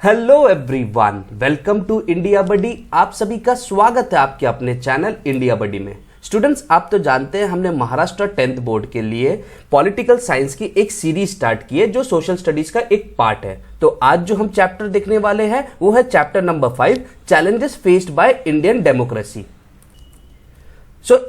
Hello everyone, welcome to India buddy. आप सभी का स्वागत है आपके अपने चैनल इंडिया बडी में। स्टूडेंट्स, आप तो जानते हैं हमने महाराष्ट्र 10th बोर्ड के लिए पॉलिटिकल साइंस की एक सीरीज स्टार्ट की है जो सोशल स्टडीज का एक पार्ट है। तो आज जो हम चैप्टर देखने वाले हैं वो है chapter number 5, challenges faced by Indian democracy.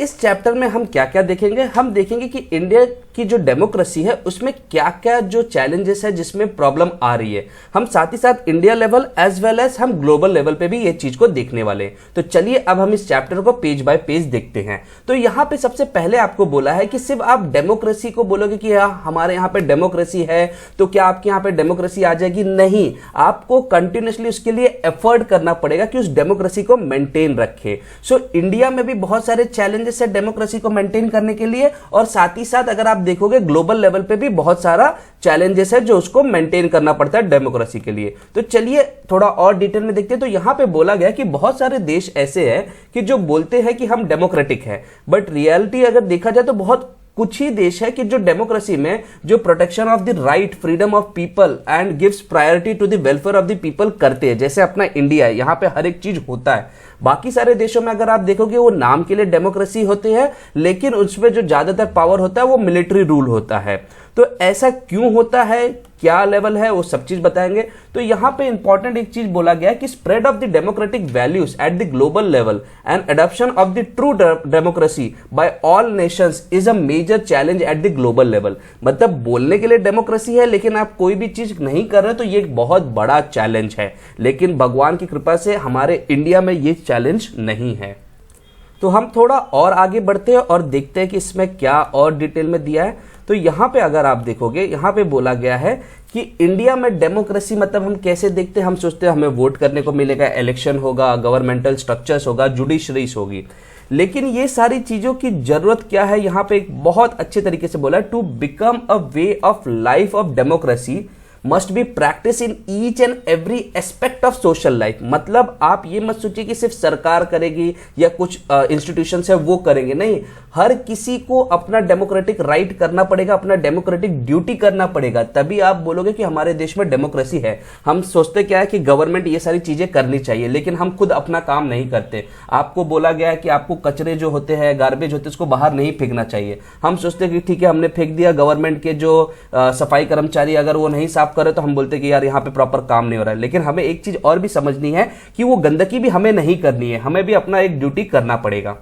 इस चैप्टर में हम क्या क्या देखेंगे? हम देखेंगे कि इंडिया की जो डेमोक्रेसी है उसमें क्या क्या जो चैलेंजेस है, जिसमें प्रॉब्लम आ रही है। हम साथ ही साथ India level as well as हम ग्लोबल लेवल पे भी ये चीज को देखने वाले हैं। तो चलिए अब हम इस चैप्टर को पेज बाय पेज देखते हैं। तो यहाँ पे सबसे पहले आपको बोला है कि सिर्फ आप डेमोक्रेसी को बोलोगे कि हमारे यहाँ पे डेमोक्रेसी है तो क्या आपके यहाँ पे डेमोक्रेसी आ जाएगी? नहीं, आपको कंटिन्यूसली उसके लिए एफर्ट करना पड़ेगा कि उस डेमोक्रेसी को मेंटेन रखे। इंडिया में भी बहुत सारे चैलेंजेस है डेमोक्रेसी को मेंटेन करने के लिए, और साथ ही साथ अगर आप देखोगे ग्लोबल लेवल पे भी बहुत सारा चैलेंजेस है जो उसको मेंटेन करना पड़ता है डेमोक्रेसी के लिए। तो चलिए थोड़ा और डिटेल में देखते हैं। तो यहां पे बोला गया कि बहुत सारे देश ऐसे हैं कि जो बोलते हैं कि हम डेमोक्रेटिक है, बट रियलिटी अगर देखा जाए तो बहुत कुछ ही देश है कि जो डेमोक्रेसी में जो protection of the right, freedom of people and gives priority to the welfare of the people करते हैं। जैसे अपना इंडिया है, यहां पे हर एक चीज होता है। बाकी सारे देशों में अगर आप देखोगे वो नाम के लिए डेमोक्रेसी होते हैं, लेकिन उसमें जो ज्यादातर पावर होता है वो मिलिट्री रूल होता है। तो ऐसा क्यों होता है, क्या लेवल है, वो सब चीज बताएंगे। तो यहां पे इंपॉर्टेंट एक चीज बोला गया कि spread of the democratic values at the global level and adoption of the true democracy by all nations is a major challenge at the global level. मतलब बोलने के लिए डेमोक्रेसी है लेकिन आप कोई भी चीज नहीं कर रहे तो ये एक बहुत बड़ा चैलेंज है। लेकिन भगवान की कृपा से हमारे इंडिया में ये चैलेंज नहीं है। तो हम थोड़ा और आगे बढ़ते हैं और देखते हैं कि इसमें क्या और डिटेल में दिया है। तो यहां पे अगर आप देखोगे, यहां पे बोला गया है कि इंडिया में डेमोक्रेसी मतलब हम कैसे देखते हैं। हम सोचते हैं हमें वोट करने को मिलेगा, इलेक्शन होगा, गवर्नमेंटल स्ट्रक्चर्स होगा, जुडिशरीज होगी। लेकिन ये सारी चीजों की जरूरत क्या है, यहां पे एक बहुत अच्छे तरीके से बोला, to become a way of life of democracy must be practice in each and every aspect of social life. मतलब आप ये मत सोचिए कि सिर्फ सरकार करेगी या कुछ इंस्टीट्यूशन है वो करेंगे, नहीं, हर किसी को अपना डेमोक्रेटिक राइट करना पड़ेगा, अपना डेमोक्रेटिक ड्यूटी करना पड़ेगा, तभी आप बोलोगे कि हमारे देश में डेमोक्रेसी है। हम सोचते क्या है कि गवर्नमेंट ये सारी चीजें करनी चाहिए, लेकिन हम खुद अपना काम नहीं करते। आपको बोला गया है कि आपको कचरे जो होते हैं, गार्बेज होते हैं, उसको बाहर नहीं फेंकना चाहिए। हम सोचते हैं कि ठीक है हमने फेंक दिया, गवर्नमेंट के जो सफाई कर्मचारी अगर वो नहीं साफ करे तो हम बोलते हैं कि यार यहाँ पे प्रॉपर काम नहीं हो रहा है। लेकिन हमें एक चीज और भी समझनी है कि वो गंदगी भी हमें नहीं करनी है, हमें भी अपना एक ड्यूटी करना पड़ेगा।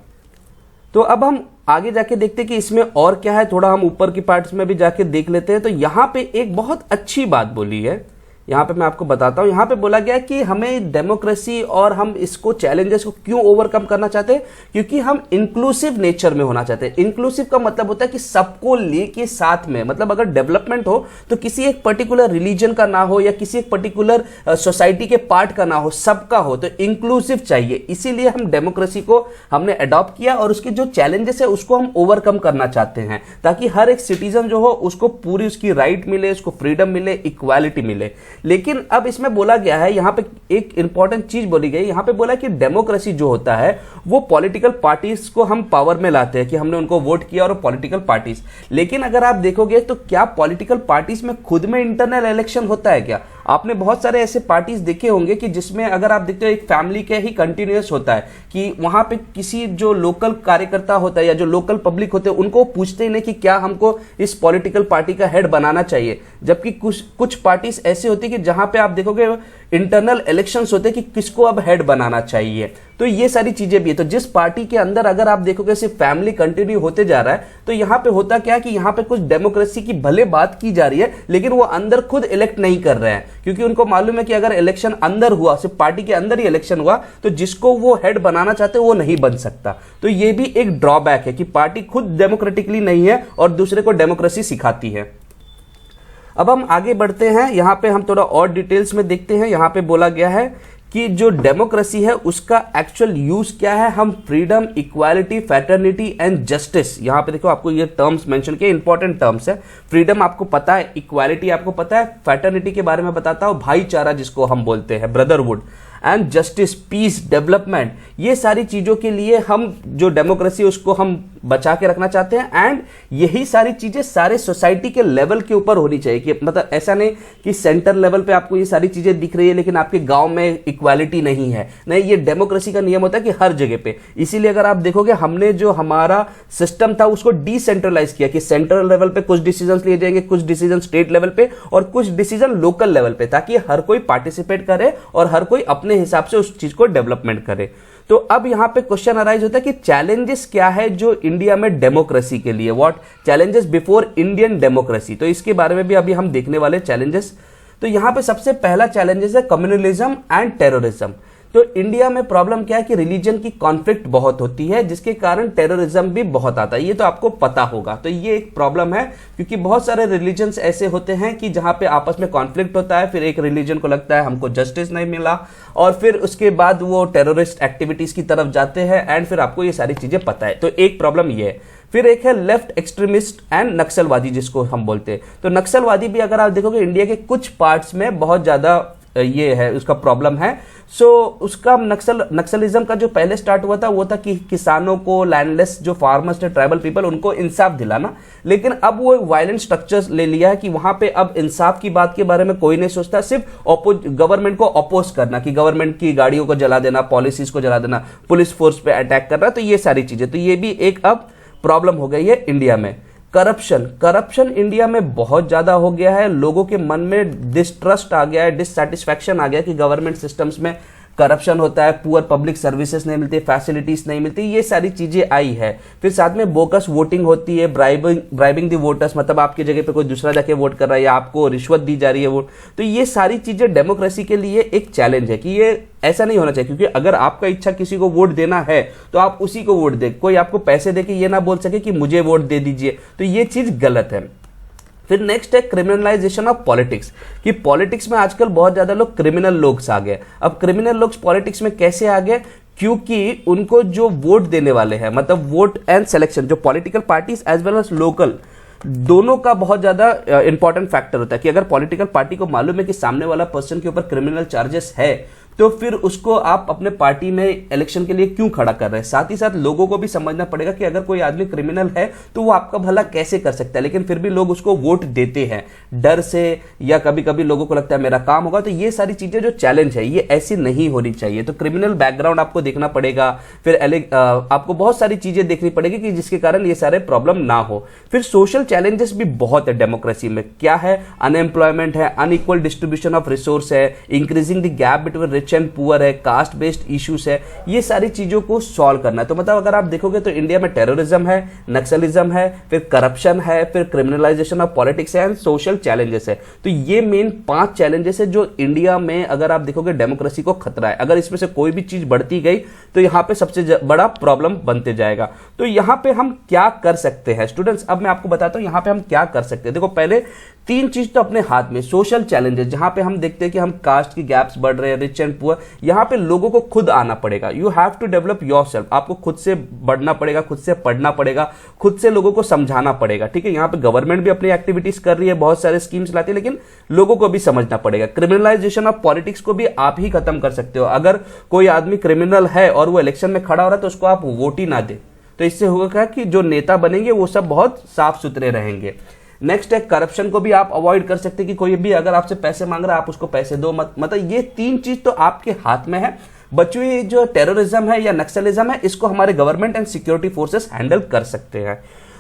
तो अब हम आगे जाके देखते हैं कि इसमें और क्या है। थोड़ा हम ऊपर की पार्ट्स में भी जाके देख लेते हैं। तो यहां पे एक बहुत अच्छी बात बोली है, यहां पे मैं आपको बताता हूं। यहां पे बोला गया कि हमें डेमोक्रेसी और हम इसको चैलेंजेस को क्यों ओवरकम करना चाहते हैं, क्योंकि हम इंक्लूसिव नेचर में होना चाहते हैं। इंक्लूसिव का मतलब होता है कि सबको लेके साथ में, मतलब अगर डेवलपमेंट हो तो किसी एक पर्टिकुलर रिलीजन का ना हो या किसी एक पर्टिकुलर सोसाइटी के पार्ट का ना हो, सबका हो। तो इंक्लूसिव चाहिए, इसीलिए हम डेमोक्रेसी को हमने अडॉप्ट किया और उसके जो चैलेंजेस है उसको हम ओवरकम करना चाहते हैं, ताकि हर एक सिटीजन जो हो उसको पूरी उसकी राइट मिले, उसको फ्रीडम मिले, इक्वालिटी मिले। लेकिन अब इसमें बोला गया है, यहां पे एक इंपॉर्टेंट चीज बोली गई, यहां पे बोला कि डेमोक्रेसी जो होता है वो पॉलिटिकल पार्टीज को हम पावर में लाते हैं कि हमने उनको वोट किया और पॉलिटिकल पार्टीज। लेकिन अगर आप देखोगे तो क्या पॉलिटिकल पार्टीज में खुद में इंटरनल इलेक्शन होता है क्या? आपने बहुत सारे ऐसे पार्टीज देखे होंगे कि जिसमें अगर आप देखते हो एक फैमिली के ही कंटिन्यूअस होता है कि वहां पे किसी जो लोकल कार्यकर्ता होता है या जो लोकल पब्लिक होते हैं उनको पूछते ही नहीं कि क्या हमको इस पॉलिटिकल पार्टी का हेड बनाना चाहिए। जबकि कुछ पार्टीज ऐसे होती है कि जहां पे आप देखोगे इंटरनल इलेक्शंस होते हैं कि किसको अब हेड बनाना चाहिए। तो ये सारी चीजें भी है। तो जिस पार्टी के अंदर अगर आप देखोगे सिर्फ फैमिली कंटिन्यू होते जा रहा है, तो यहां पे होता क्या है कि यहां पे कुछ डेमोक्रेसी की भले बात की जा रही है लेकिन वो अंदर खुद इलेक्ट नहीं कर रहे हैं, क्योंकि उनको मालूम है कि अगर इलेक्शन अंदर हुआ, सिर्फ पार्टी के अंदर ही इलेक्शन हुआ, तो जिसको वो हेड बनाना चाहते वो नहीं बन सकता। तो ये भी एक ड्रॉबैक है कि पार्टी खुद डेमोक्रेटिकली नहीं है और दूसरे को डेमोक्रेसी सिखाती है। अब हम आगे बढ़ते हैं, यहां पे हम थोड़ा और डिटेल्स में देखते हैं। यहां पे बोला गया है कि जो डेमोक्रेसी है उसका एक्चुअल यूज क्या है। हम freedom, equality, fraternity and justice, यहां पे देखो आपको ये टर्म्स मेंशन किए, इंपॉर्टेंट टर्म्स है। फ्रीडम आपको पता है, इक्वालिटी आपको पता है, फैटर्निटी के बारे में बताता हूं, भाईचारा जिसको हम बोलते हैं, brotherhood, and justice, peace, development, ये सारी चीजों के लिए हम जो डेमोक्रेसी उसको हम बचा के रखना चाहते हैं। एंड यही सारी चीजें सारे सोसाइटी के लेवल के ऊपर होनी चाहिए कि मतलब ऐसा नहीं कि सेंटर लेवल पे आपको ये सारी चीजें दिख रही है लेकिन आपके गांव में इक्वालिटी नहीं है। नहीं, ये डेमोक्रेसी का नियम होता है कि हर जगह पे। इसीलिए अगर आप देखोगे हमने जो हमारा सिस्टम था उसको डिसेंट्रलाइज किया कि सेंट्रल लेवल पे कुछ डिसीजन लिए जाएंगे, कुछ डिसीजन स्टेट लेवल पे और कुछ डिसीजन लोकल लेवल पे, ताकि हर कोई पार्टिसिपेट करे और हर कोई अपने हिसाब से उस चीज को डेवलपमेंट करे। तो अब यहां पे क्वेश्चन अराइज होता है कि चैलेंजेस क्या है जो इंडिया में डेमोक्रेसी के लिए, what challenges before Indian democracy. तो इसके बारे में भी अभी हम देखने वाले चैलेंजेस। तो यहां पे सबसे पहला चैलेंजेस है कम्युनलिज्म एंड टेररिज्म। तो इंडिया में प्रॉब्लम क्या है कि रिलीजन की कॉन्फ्लिक्ट बहुत होती है जिसके कारण टेररिज्म भी बहुत आता है, ये तो आपको पता होगा। तो ये एक प्रॉब्लम है क्योंकि बहुत सारे रिलीजन्स ऐसे होते हैं कि जहां पे आपस में कॉन्फ्लिक्ट होता है, फिर एक रिलीजन को लगता है हमको जस्टिस नहीं मिला और फिर उसके बाद वो टेररिस्ट एक्टिविटीज की तरफ जाते हैं एंड फिर आपको ये सारी चीजें पता है। तो एक प्रॉब्लम ये है। फिर एक है लेफ्ट एक्सट्रीमिस्ट एंड नक्सलवादी जिसको हम बोलते हैं। तो नक्सलवादी भी अगर आप देखोगे इंडिया के कुछ पार्ट्स में बहुत ज्यादा ये है, उसका प्रॉब्लम है। सो उसका नक्सलिज्म का जो पहले स्टार्ट हुआ था वो था कि किसानों को, लैंडलेस जो फार्मर्स थे, ट्राइबल पीपल, उनको इंसाफ दिलाना। लेकिन अब वो वायलेंट स्ट्रक्चर्स ले लिया है कि वहां पे अब इंसाफ की बात के बारे में कोई नहीं सोचता, सिर्फ गवर्नमेंट को अपोज करना कि गवर्नमेंट की गाड़ियों को जला देना, पॉलिसीज को जला देना, पुलिस फोर्स पे अटैक करना। तो ये सारी चीजें, तो ये भी एक अब प्रॉब्लम हो गई है इंडिया में। करप्शन इंडिया में बहुत ज्यादा हो गया है। लोगों के मन में डिस्ट्रस्ट आ गया है, डिससैटिस्फैक्शन आ गया कि गवर्नमेंट सिस्टम्स में करप्शन होता है, पुअर पब्लिक सर्विसेज नहीं मिलती, फैसिलिटीज नहीं मिलती, ये सारी चीजें आई है। फिर साथ में बोकस वोटिंग होती है, ब्राइबिंग द वोटर्स, मतलब आपकी जगह पे कोई दूसरा जाके वोट कर रहा है या आपको रिश्वत दी जा रही है वोट। तो ये सारी चीजें डेमोक्रेसी के लिए एक चैलेंज है कि ये ऐसा नहीं होना चाहिए, क्योंकि अगर आपका इच्छा किसी को वोट देना है तो आप उसी को वोट दे। कोई आपको पैसे दे के ये ना बोल सके कि मुझे वोट दे दीजिए, तो ये चीज गलत है। फिर नेक्स्ट है क्रिमिनलाइजेशन ऑफ पॉलिटिक्स, कि पॉलिटिक्स में आजकल बहुत ज्यादा लोग क्रिमिनल लोग आ गए। अब क्रिमिनल लोग पॉलिटिक्स में कैसे आ गए? क्योंकि उनको जो वोट देने वाले हैं, मतलब वोट एंड सिलेक्शन, जो political parties as well as local, दोनों का बहुत ज्यादा इंपॉर्टेंट फैक्टर होता है कि अगर पॉलिटिकल पार्टी को मालूम है कि सामने वाला पर्सन के ऊपर क्रिमिनल चार्जेस है तो फिर उसको आप अपने पार्टी में इलेक्शन के लिए क्यों खड़ा कर रहे हैं। साथ ही साथ लोगों को भी समझना पड़ेगा कि अगर कोई आदमी क्रिमिनल है तो वो आपका भला कैसे कर सकता है, लेकिन फिर भी लोग उसको वोट देते हैं डर से, या कभी कभी लोगों को लगता है मेरा काम होगा। तो ये सारी चीजें जो चैलेंज है ये ऐसी नहीं होनी चाहिए। तो क्रिमिनल बैकग्राउंड आपको देखना पड़ेगा, फिर आपको बहुत सारी चीजें देखनी पड़ेगी कि जिसके कारण ये सारे प्रॉब्लम ना हो। फिर सोशल चैलेंजेस भी बहुत है डेमोक्रेसी में। क्या है? अनएम्प्लॉयमेंट है, अनइक्वल डिस्ट्रीब्यूशन ऑफ रिसोर्स है, increasing the gap between rich and poor है, कास्ट बेस्ड इश्यूज है, ये सारी चीजों को सॉल्व करना है। तो मतलब अगर आप देखोगे तो इंडिया में टेररिज्म है, नक्सलिज्म है, फिर करप्शन है, फिर क्रिमिनलाइजेशन ऑफ पॉलिटिक्स है एंड सोशल चैलेंजेस है। तो ये मेन 5 चैलेंजेस है जो इंडिया में अगर आप देखोगे डेमोक्रेसी को खतरा है। अगर इसमें से कोई भी चीज बढ़ती गई तो यहां पे सबसे बड़ा प्रॉब्लम बनते जाएगा। तो यहां पे हम क्या कर सकते हैं स्टूडेंट्स, अब मैं आपको बताता हूं यहां पे हम क्या कर सकते हैं। देखो, पहले 3 चीज तो अपने हाथ में। सोशल चैलेंजेस, जहां पे हम देखते हैं कि हम कास्ट की गैप्स बढ़ रहे हैं, रिच एंड पुअर, यहां पे लोगों को खुद आना पड़ेगा। You have to develop yourself, आपको खुद से बढ़ना पड़ेगा, खुद से पढ़ना पड़ेगा, खुद से लोगों को समझाना पड़ेगा। ठीक है, यहां पे गवर्नमेंट भी अपनी एक्टिविटीज कर रही है, बहुत सारे स्कीम्स लाती है, लेकिन लोगों को भी समझना पड़ेगा। क्रिमिनलाइजेशन ऑफ पॉलिटिक्स को भी आप ही खत्म कर सकते हो। अगर कोई आदमी क्रिमिनल है और वो इलेक्शन में खड़ा हो रहा है तो उसको आप वोट ही ना दे, तो इससे होगा कि जो नेता बनेंगे वो सब बहुत साफ सुथरे रहेंगे। नेक्स्ट है करप्शन को भी आप अवॉइड कर सकते हैं कि कोई भी अगर आपसे पैसे मांग रहा है आप उसको पैसे दो मत। मतलब ये 3 चीज तो आपके हाथ में है। बच्चों, ये जो टेररिज्म है या नक्सलिज्म है इसको हमारे government and security forces handle कर सकते हैं।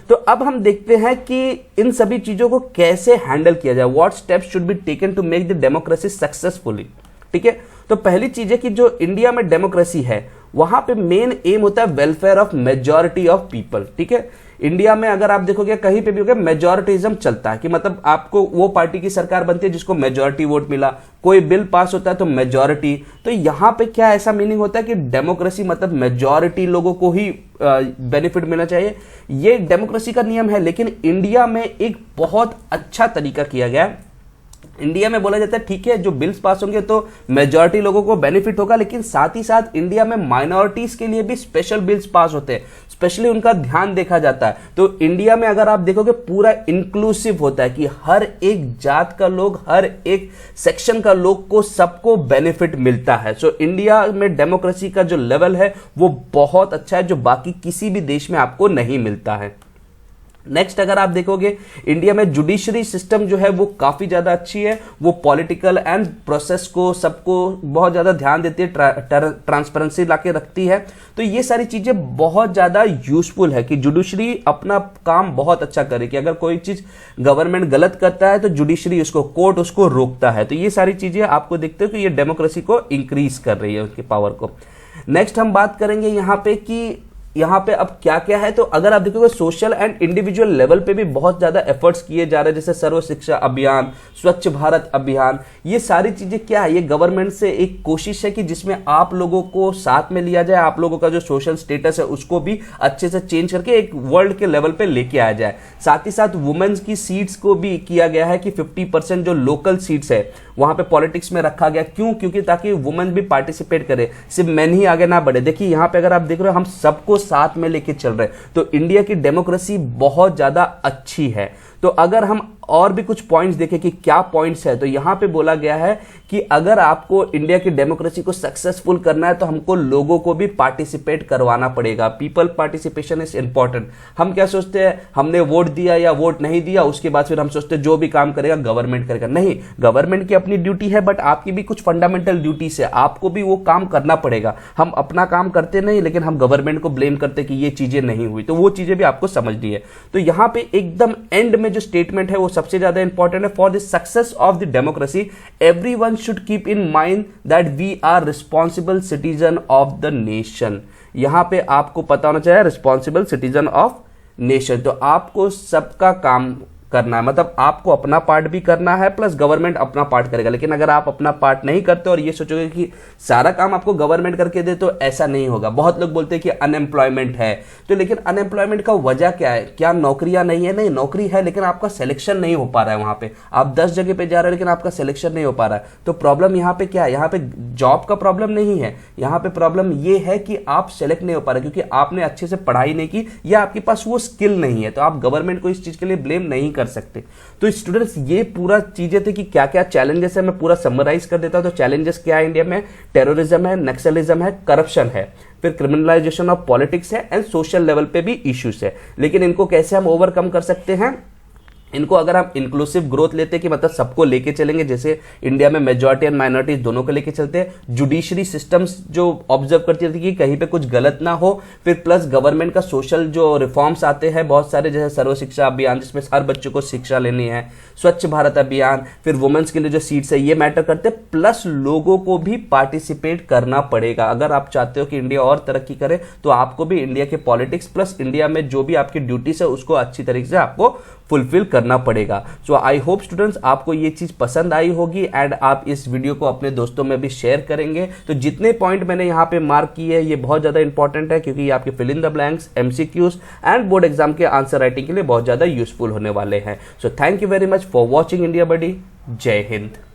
तो अब हम देखते हैं कि इन सभी चीजों को कैसे हैंडल किया जाए। What steps should be taken to make the democracy successfully. ठीक है, तो पहली चीज है कि जो इंडिया में डेमोक्रेसी है वहां पे मेन एम होता है welfare of majority of people. ठीक है, इंडिया में अगर आप देखोगे कहीं पे भी होगा मेजॉरिटिज्म चलता है कि मतलब आपको वो पार्टी की सरकार बनती है जिसको मेजॉरिटी वोट मिला, कोई बिल पास होता है तो मेजॉरिटी। तो यहां पे क्या ऐसा मीनिंग होता है कि डेमोक्रेसी मतलब मेजॉरिटी लोगों को ही बेनिफिट मिलना चाहिए, ये डेमोक्रेसी का नियम है। लेकिन इंडिया में एक बहुत अच्छा तरीका किया गया इंडिया में बोला जाता है ठीक है जो बिल्स पास होंगे तो मेजॉरिटी लोगों को बेनिफिट होगा, लेकिन साथ ही साथ इंडिया में माइनॉरिटीज के लिए भी स्पेशल बिल्स पास होते हैं, स्पेशली उनका ध्यान देखा जाता है। तो इंडिया में अगर आप देखोगे पूरा इंक्लूसिव होता है कि हर एक जात का लोग, हर एक सेक्शन का लोग को सबको बेनिफिट मिलता है। सो इंडिया में डेमोक्रेसी का जो लेवल है वो बहुत अच्छा है, जो बाकी किसी भी देश में आपको नहीं मिलता है। नेक्स्ट अगर आप देखोगे इंडिया में जुडिशरी सिस्टम जो है वो काफी ज्यादा अच्छी है, वो पॉलिटिकल एंड प्रोसेस को सबको बहुत ज्यादा ध्यान देती है, ट्रांसपेरेंसी लाके रखती है। तो ये सारी चीजें बहुत ज्यादा यूजफुल है कि जुडिशरी अपना काम बहुत अच्छा करे, कि अगर कोई चीज गवर्नमेंट गलत करता है तो जुडिशरी उसको, कोर्ट उसको रोकता है। तो ये सारी चीजें आपको देखते हो कि ये डेमोक्रेसी को इंक्रीज कर रही है, उसकी पावर को। नेक्स्ट हम बात करेंगे यहाँ पे कि यहाँ पे अब क्या क्या है। तो अगर आप देखोगे सोशल एंड इंडिविजुअल लेवल पे भी बहुत ज्यादा एफर्ट्स किए जा रहे हैं, जैसे सर्व शिक्षा अभियान, स्वच्छ भारत अभियान। ये सारी चीजें क्या है, ये गवर्नमेंट से एक कोशिश है कि जिसमें आप लोगों को साथ में लिया जाए, आप लोगों का जो सोशल स्टेटस है उसको भी अच्छे से चेंज करके एक वर्ल्ड के लेवल पे लेके आया जाए। साथ ही साथ वुमेन्स की सीट्स को भी किया गया है कि 50% जो लोकल सीट्स है वहां पे पॉलिटिक्स में रखा गया। क्यों? क्योंकि ताकि वुमेन भी पार्टिसिपेट करे, सिर्फ मेन ही आगे ना बढ़े। देखिए यहाँ पे अगर आप देख रहे हो हम सबको साथ में लेके चल रहे हैं, तो इंडिया की डेमोक्रेसी बहुत ज्यादा अच्छी है। तो अगर हम और भी कुछ पॉइंट्स देखें कि क्या पॉइंट्स है, तो यहां पे बोला गया है कि अगर आपको इंडिया की डेमोक्रेसी को सक्सेसफुल करना है तो हमको लोगों को भी पार्टिसिपेट करवाना पड़ेगा। People participation is important. हम क्या सोचते हैं, हमने वोट दिया या वोट नहीं दिया उसके बाद फिर हम सोचते हैं जो भी काम करेगा गवर्नमेंट करेगा। नहीं, गवर्नमेंट की अपनी ड्यूटी है, बट आपकी भी कुछ फंडामेंटल ड्यूटीज है, आपको भी वो काम करना पड़ेगा। हम अपना काम करते नहीं, लेकिन हम गवर्नमेंट को ब्लेम करते कि ये चीजें नहीं हुई, तो वो चीजें भी आपको समझनी है। तो यहां पे एकदम एंड में जो स्टेटमेंट है वो सबसे ज्यादा इंपॉर्टेंट है। For the success of the democracy everyone should keep in mind that we are responsible citizen of the nation. यहां पे आपको पता होना चाहिए रिस्पॉन्सिबल सिटीजन ऑफ नेशन। तो आपको सबका काम करना है, मतलब आपको अपना पार्ट भी करना है, प्लस गवर्नमेंट अपना पार्ट करेगा। लेकिन अगर आप अपना पार्ट नहीं करते और ये सोचोगे कि सारा काम आपको गवर्नमेंट करके दे, तो ऐसा नहीं होगा। बहुत लोग बोलते हैं कि अनएम्प्लॉयमेंट है, तो लेकिन अनएम्प्लॉयमेंट का वजह क्या है? क्या नौकरियां नहीं है? नहीं, नौकरी है, लेकिन आपका सिलेक्शन नहीं हो पा रहा है। वहां पे आप 10 जगह पे जा रहे हो लेकिन आपका सिलेक्शन नहीं हो पा रहा है। तो प्रॉब्लम यहाँ पे क्या है? यहाँ पे जॉब का प्रॉब्लम नहीं है, यहाँ पे प्रॉब्लम ये है कि आप सेलेक्ट नहीं हो पा रहे क्योंकि आपने अच्छे से पढ़ाई नहीं की या आपके पास वो स्किल नहीं है। तो आप गवर्नमेंट को इस चीज के लिए ब्लेम नहीं कर सकते। तो स्टूडेंट्स ये पूरा चीजें थे कि क्या क्या चैलेंजेस है, मैं पूरा समराइज कर देता हूं। तो चैलेंजेस क्या है इंडिया में? टेररिज्म है, नक्सलिज्म है, करप्शन है, फिर क्रिमिनलाइजेशन ऑफ पॉलिटिक्स है, एंड सोशल लेवल पे भी इश्यूज है। लेकिन इनको कैसे हम ओवरकम कर सकते हैं? इनको अगर हम इंक्लूसिव ग्रोथ लेते हैं कि मतलब सबको लेके चलेंगे, जैसे इंडिया में मेजॉरिटी एंड माइनॉरिटी दोनों को लेके चलते हैं, जुडिशरी सिस्टम्स जो ऑब्जर्व करती रहती है कि कहीं पे कुछ गलत ना हो, फिर प्लस गवर्नमेंट का सोशल जो रिफॉर्म्स आते हैं बहुत सारे, जैसे सर्व शिक्षा अभियान जिसमें हर बच्चों को शिक्षा लेनी है, स्वच्छ भारत अभियान, फिर वुमेन्स के लिए जो सीट्स है ये मैटर करते हैं, प्लस लोगों को भी पार्टिसिपेट करना पड़ेगा। अगर आप चाहते हो कि इंडिया और तरक्की करे तो आपको भी इंडिया के पॉलिटिक्स प्लस इंडिया में जो भी आपकी ड्यूटीज है उसको अच्छी तरीके से आपको फुलफिल करना पड़ेगा। सो आई होप स्टूडेंट्स आपको ये चीज पसंद आई होगी एंड आप इस वीडियो को अपने दोस्तों में भी शेयर करेंगे। तो जितने पॉइंट मैंने यहाँ पे मार्क किए हैं ये बहुत ज्यादा इंपॉर्टेंट है, क्योंकि ये आपके fill in the blanks, MCQs and board exam के आंसर राइटिंग के लिए बहुत ज्यादा यूजफुल होने वाले हैं। So thank you very much for watching India buddy. जय हिंद।